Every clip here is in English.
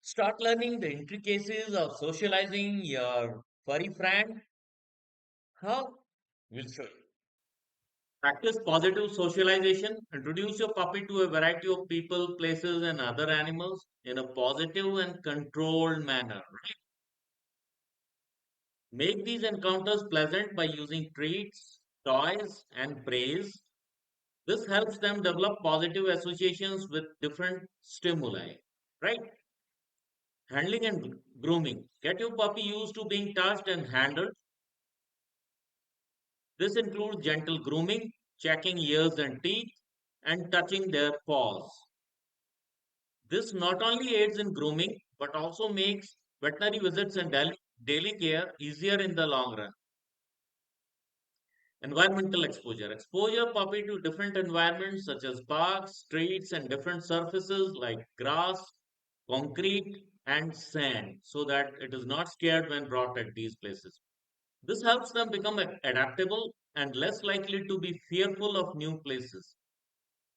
Start learning the intricacies of socializing your furry friend. How? We'll show you. Practice positive socialization. Introduce your puppy to a variety of people, places, and other animals in a positive and controlled manner. Make these encounters pleasant by using treats, toys, and praise. This helps them develop positive associations with different stimuli. Right? Handling and grooming. Get your puppy used to being touched and handled. This includes gentle grooming, checking ears and teeth, and touching their paws. This not only aids in grooming but also makes veterinary visits and daily care easier in the long run. Environmental exposure. Expose your puppy to different environments such as parks, streets, and different surfaces like grass, concrete, and sand so that it is not scared when brought at these places. This helps them become adaptable and less likely to be fearful of new places.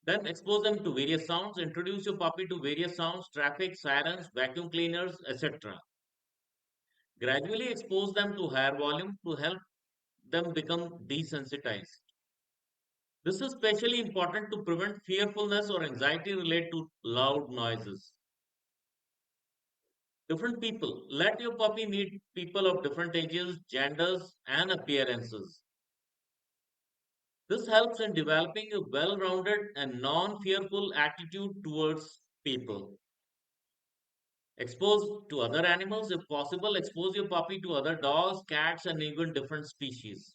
Then expose them to various sounds. Introduce your puppy to various sounds, traffic, sirens, vacuum cleaners, etc. Gradually expose them to higher volume to help them become desensitized. This is especially important to prevent fearfulness or anxiety related to loud noises. Different people. Let your puppy meet people of different ages, genders, and appearances. This helps in developing a well rounded and non fearful attitude towards people. Expose to other animals. If possible, expose your puppy to other dogs, cats, and even different species.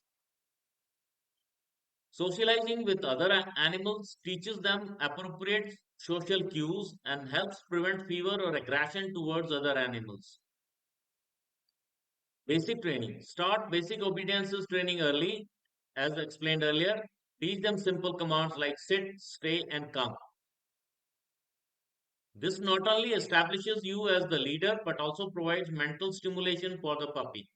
Socializing with other animals teaches them appropriate social cues and helps prevent fear or aggression towards other animals. Basic training. Start basic obediences training early, as explained earlier. Teach them simple commands like sit, stay, and come. This not only establishes you as the leader but also provides mental stimulation for the puppy.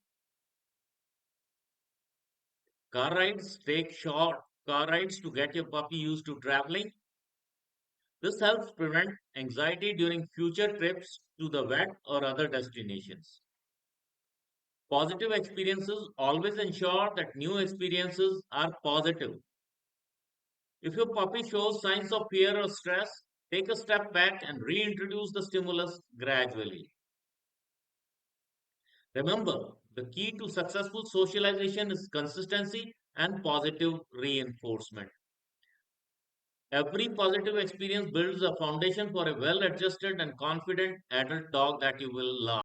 Car rides. Take short car rides to get your puppy used to traveling. This helps prevent anxiety during future trips to the vet or other destinations. Positive experiences always ensure that new experiences are positive. If your puppy shows signs of fear or stress, take a step back and reintroduce the stimulus gradually. Remember, the key to successful socialization is consistency and positive reinforcement. Every positive experience builds a foundation for a well adjusted and confident adult dog that you will love.